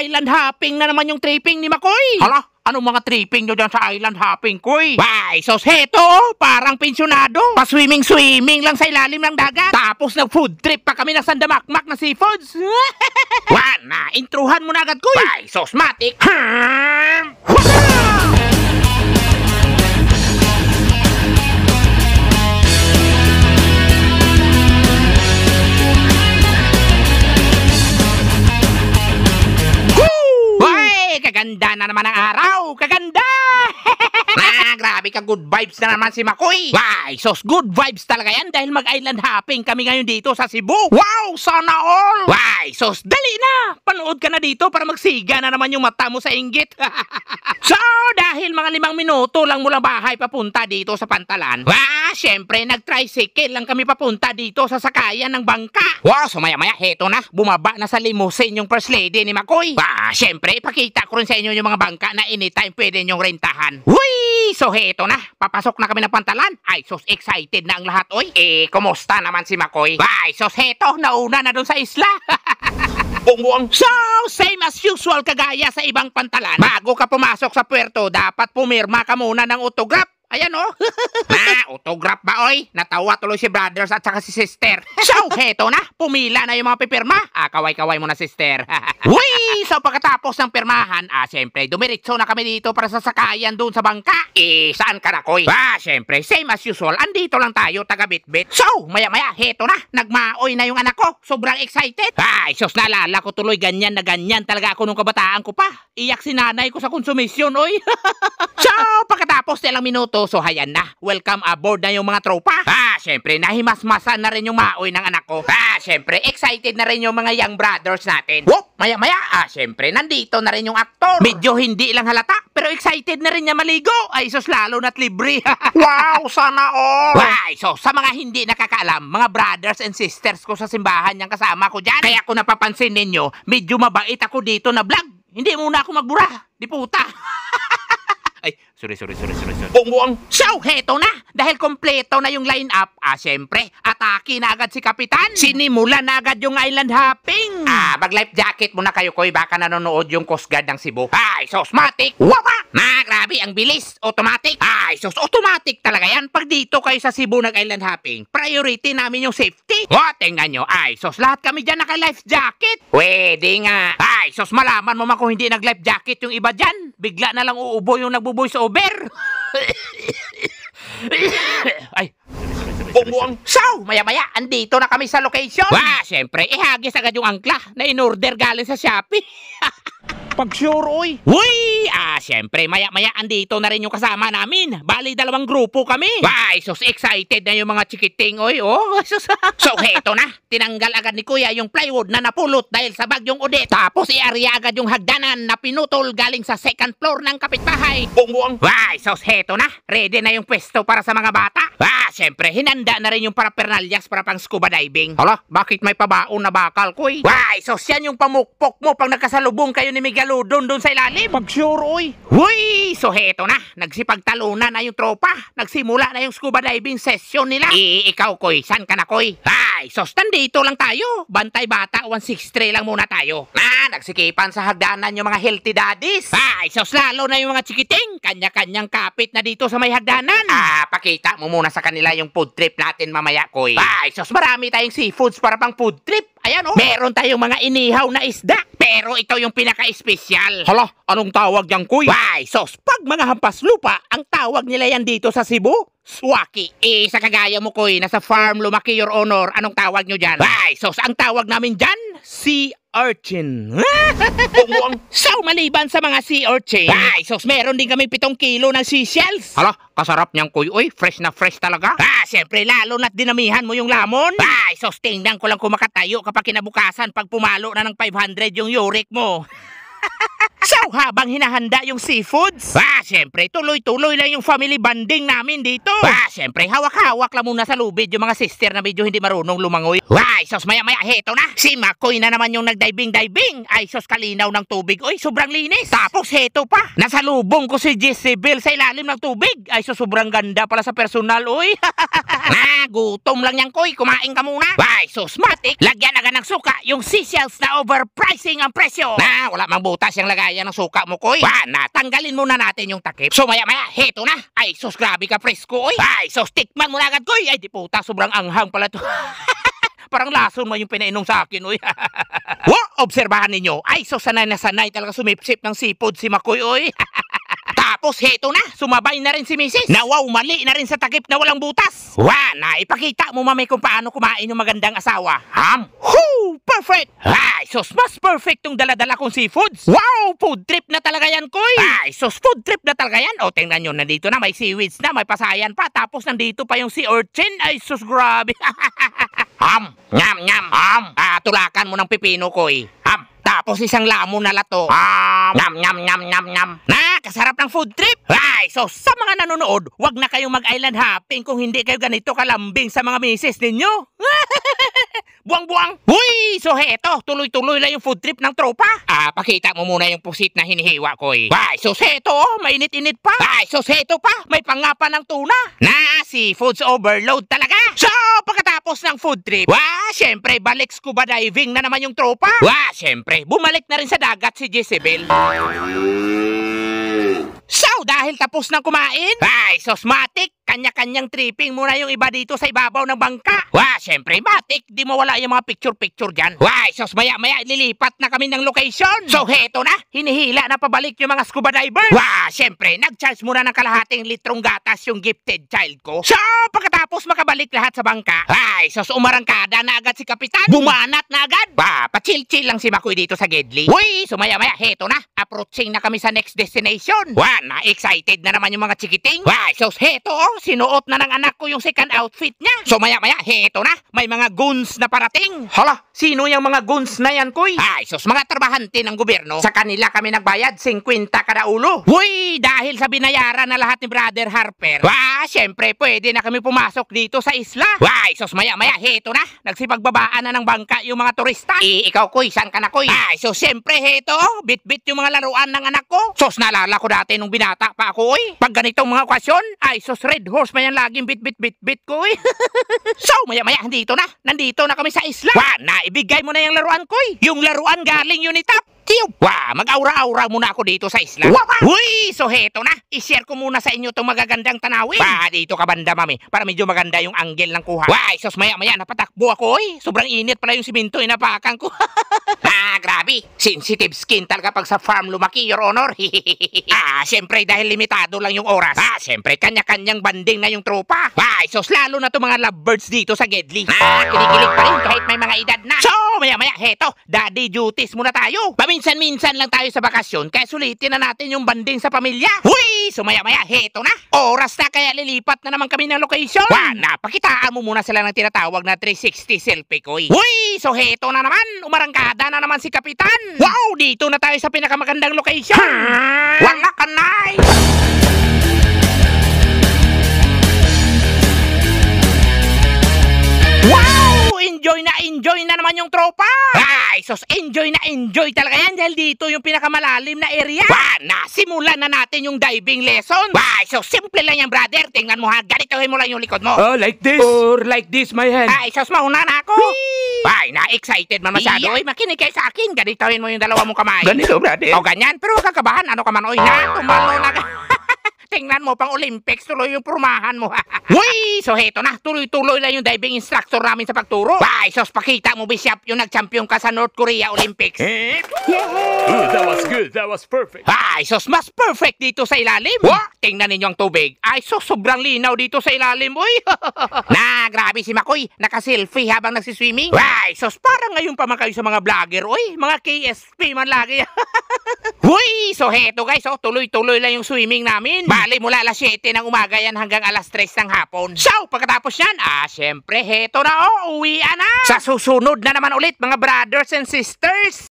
Island hopping na naman yung tripping ni Makoy. Hala, anong mga tripping nyo dyan sa island hopping, Koy? Why, sos heto, parang pensyonado. Pa-swimming lang sa ilalim ng dagat. Tapos nag-food trip pa kami ng sandamakmak na seafoods. Wan, na, intruhan mo na agad, Koy. Why, sos matik. Kaganda na naman ang araw! Kaganda! Grabe ka, good vibes na naman si Makoy. Why, sos good vibes talaga yan dahil mag-island hopping kami ngayon dito sa Cebu. Wow, sana all! Why, sos dali na! Panood ka na dito para magsiga na naman yung mata mo sa inggit. So, dahil mga 5 minuto lang mula bahay papunta dito sa Pantalan, syempre nag-tricycle lang kami papunta dito sa sakayan ng bangka. Wow, so maya-maya, heto na, bumaba na sa limousine yung first lady ni Makoy. Syempre, ipakita ko rin sa inyo yung mga bangka na anytime pwede nyong rentahan. Uy! So heto na, papasok na kami ng Pantalan. Ay, sos excited na ang lahat, oy. Kumusta naman si Makoy? Ay, sos heto, nauna na dun sa isla. Bungbuang. So, same as usual kagaya sa ibang Pantalan. Bago ka pumasok sa puerto, dapat pumirma ka muna ng autograph. Ayan o. Autograph ba oy? Natawa tuloy si brothers at saka si sister. So, heto na. Pumila na yung mga pipirma. Kaway-kaway mo na sister. Uy! So, pagkatapos ng pirmahan, siyempre, dumiritso na kami dito para sa sakayan doon sa bangka. Saan ka na, Koy? Siyempre, same as usual. Andito lang tayo, taga-bit-bit. So, maya-maya, heto na. Nagmaoy na yung anak ko. Sobrang excited. Sos, naalala ko tuloy ganyan na ganyan talaga ako nung kabataan ko pa. Iyak si nanay ko sa konsumisyon, oy. So, pagkatapos nilang minuto, so hayan na, welcome aboard na yung mga tropa. Syempre, nahimasmasan na rin yung maoy ng anak ko. Syempre, excited na rin yung mga young brothers natin. Whoop! Maya-maya, syempre, nandito na rin yung aktor. Medyo hindi lang halata, pero excited na rin niya maligo. Ay, sos lalo na't libre. Wow, sana all! Why, so, sa mga hindi nakakaalam, mga brothers and sisters ko sa simbahan yung kasama ko dyan. Kaya kung napapansin ninyo, medyo mabait ako dito na vlog. Hindi muna ako magbura, di puta. Ay, sorry. Bungbuang. So, heto na. Dahil kompleto na yung line-up, syempre, atake na agad si Kapitan. Sinimula na agad yung island hopping. Mag-life jacket muna kayo, Koy. Baka nanonood yung Coast Guard ng Cebu. Ay, sos, matik. Wapa! Grabe, ang bilis. Automatic. Ay, sos, automatic talaga yan. Pag dito kayo sa Cebu nag-island hopping, priority namin yung safety. Tingnan nyo. Ay, sos, lahat kami dyan naka-life jacket. Pwede nga. Ay, sos, malaman mo man kung hindi nag-life jacket yung iba dyan. Bigla na lang uubo yung nagbo-voice over. Ay, bumuang. So, maya-maya, andito na kami sa location. Siyempre, ihagis agad yung angkla na in-order galing sa Shopee. Pag-sure, oy. Uy! Siyempre, maya-maya, andito na rin yung kasama namin. Bali, 2 grupo kami. Sos, excited na yung mga chikiting, oy. So, heto na. Tinanggal agad ni Kuya yung plywood na napulot dahil sa bagyong Odette. Tapos, i-area agad yung hagdanan na pinutol galing sa 2nd floor ng kapitbahay. Bungbuang. Sos, heto na. Ready na yung pwesto para sa mga bata. Siyempre, hinanda na rin yung parapernalyas para pang scuba diving. Hala, bakit may pabaon na bakal, Kuy? Sos, yan yung pamukpok mo pag nagkasalubong kayo ni Miguel doon sa ilalim. Pag-sure, oy. Uy, so heto na. Nagsipagtalunan na yung tropa. Nagsimula na yung scuba diving session nila. Ikaw, Koy. San ka na, Koy? Sos, nandito lang tayo. Bantay bata, 163 lang muna tayo. Nagsikipan sa hagdanan yung mga healthy daddies. Sos, lalo na yung mga chikiting. Kanya-kanyang kapit na dito sa may hagdanan. Pakita mo muna sa kanila yung food trip natin mamaya, Koy. Sos, marami tayong seafoods para pang food trip. Ayan, meron tayong mga inihaw na isda. Pero ito yung pinaka-espesyal. Hala, anong tawag yan, Kuy? Sos, pag mga hampas lupa, ang tawag nila yan dito sa Cebu, swaki. Sa kagaya mo, Kuy, nasa farm lumaki, Your Honor, anong tawag nyo dyan? Sos, ang tawag namin dyan, sea urchin. So, maliban sa mga sea urchin, sos, meron din kami 7 kilo ng seashells. Hala, kasarap niyang, Kuy. Uy, fresh na fresh talaga. Siyempre, lalo na't dinamihan mo yung lamon. Sos, tingnan ko lang kung makatayo kapag kinabukasan pag pumalo na ng 500 yung uric mo. So, So, habang hinahanda yung seafoods, syempre, tuloy-tuloy lang yung family bonding namin dito. Syempre, hawak-hawak lang muna sa lubid yung mga sister na medyo hindi marunong lumangoy. Sos, maya-maya, heto na. Si Makoy na naman yung nagdiving-diving. Ay, sos, kalinaw ng tubig. Uy, sobrang linis. Tapos, heto pa. Nasalubong ko si Jezebel sa ilalim ng tubig. Ay, sos, sobrang ganda pala sa personal. Uy, gutom lang yan, Koy. Kumain ka muna. Ay, sos, matik. Lagyan agad ng suka. Yung seashells na overpricing ang presyo. Wala mang butas yung lagayan ng suka mo, Koy. Tanggalin muna natin yung takip. So, maya-maya, heto na. Ay, sos, grabe ka presko, oy. Ay, sos, tikman mo na agad, Koy. Ay, di puta, sobrang anghang pala to. Parang lason mo yung pinainom sa akin, uy. Obserbahan ninyo. Ay, sos, sanay na sanay talaga sumipsip ng seafood si Makoy, uy. Tapos, heto na, sumabay na rin si Mrs. Mali na rin sa takip na walang butas. Ipakita mo, mami, kung paano kumain yung magandang asawa. Perfect! Ay, sos, mas perfect tong daladala kong seafoods. Wow, food trip na talaga yan, Koy. Ay, sos, food trip na talaga yan. O, tingnan nyo, nandito na, may seaweeds na, may pasayan pa. Tapos, nandito pa yung sea urchin. Ay, sos, grabe. Nyam. Tulakan mo ng pipino, Koy. Tapos isang lamon na lato. Nyam. Kasarap ng food trip. Ay, so sa mga nanonood, wag na kayong mag-island hopping kung hindi kayo ganito kalambing sa mga misis ninyo. Buwang-buwang. Uy, so heto, tuloy-tuloy lang yung food trip ng tropa. Pakita mo muna yung pusit na hinihiwa ko, eh. Ay, so heto, mainit-init pa. Ay, so heto pa, may pangapa ng tuna. Seafoods overload talaga. So, pagkatapos ng food trip, syempre, balik scuba diving na naman yung tropa. Syempre, bumalik na rin sa dagat si Jezebel. So, dahil tapos ng kumain, sos, matik, kanya-kanyang tripping muna yung iba dito sa ibabaw ng bangka. Syempre, matik, di mawala yung mga picture-picture dyan. Sos, maya-maya, lilipat na kami ng location. So, heto na, hinihila na pabalik yung mga scuba divers. Syempre, nag-charge muna ng kalahating litrong gatas yung gifted child ko. So, pagkatapos makabalik lahat sa bangka, sos, umarangkada na agad si Kapitan. Bumanat na agad. Pa-chill-chill lang si Makoy dito sa Gedli. So maya-maya, heto na, approaching na kami sa next destination. Na-excited na naman yung mga chikiting. Sos, heto, sinuot na ng anak ko yung second outfit niya. So maya-maya, heto na, may mga goons na parating. Hala, sino yung mga goons na yan, Koy? Sos, mga trabahante ng gobyerno. Sa kanila kami nagbayad 50 kada ulo. Dahil sa binayaran na lahat ni Brother Harper, syempre, pwede na kami pumasok dito sa isla. Sos, maya-maya, heto na, nagsipagbabaan na ng bangka yung mga turista. Ikaw, Koy, saan ka na, Koy? So, syempre, heto, bit-bit yung mga laruan ng anak ko. Sos, naalala ko dati nung binata pa ako, pag ganitong mga okasyon, sos, Red Horse man yan laging bit-bit ko, So, maya-maya, nandito na kami sa isla. Naibigay mo na yung laruan, Koy. Yung laruan galing Unitap. Mag-aura-aura muna ako dito sa isla. So heto na, i-share ko muna sa inyo itong magagandang tanawin. Dito ka banda, mami, para medyo maganda yung angle ng kuha. Sos, maya-maya, napatakbo ako, Sobrang init pala yung siminto, inapakan ko. Grabe, sensitive skin talaga pag sa farm lumaki, Your Honor. Syempre, dahil limitado lang yung oras. Syempre, kanya-kanyang banding na yung tropa. Sos, lalo na itong mga lovebirds dito sa Gedli. Kinikilig pa rin kahit may mga edad na. So, maya-maya, heto, daddy duties muna tayo. Paminsan-minsan lang tayo sa bakasyon, kaya sulitin na natin yung banding sa pamilya. So maya-maya, heto na. Oras na, kaya lilipat na naman kami ng location. Pakitaan mo muna sila ng tinatawag na 360 selfie, Koy. So heto na naman, umarangkada na naman si Kapitan. Dito na tayo sa pinakamagandang location. Wala ka, nay! Enjoy na naman yung tropa. Sos, enjoy talaga yan dahil dito yung pinakamalalim na area. Nasimulan na natin yung diving lesson. So, simple lang yan, brother. Tingnan mo, ha, ganitohin mo lang yung likod mo. Like this? Or like this, my hand? Sos, mauna na ako. Na-excited man masyado. Makinig kayo sa akin. Ganitohin mo yung dalawa mong kamay. Ganito, brother? Ganyan. Pero huwag kakabahan. Ano ka man, tumalo na ka. Tingnan mo, pang Olympics, tuloy yung prumahan mo. So heto na, tuloy-tuloy lang yung diving instructor namin sa pagturo. Sos, pakita mo, Bishop, yung nag-champion ka sa North Korea Olympics. That was good, that was perfect. Sos, mas perfect dito sa ilalim. Tingnan ninyo ang tubig. Sos, sobrang linaw dito sa ilalim, grabe si Makoy, naka-selfie habang nagsiswimming. Sos, parang ngayon pa man kayo sa mga vlogger, mga KSP man lagi. So heto guys, tuloy-tuloy lang yung swimming namin. Bali, mula alas 7 ng umaga yan hanggang alas 3 ng hapon. So, pagkatapos yan, syempre, heto na, uwian na. Sa susunod na naman ulit, mga brothers and sisters.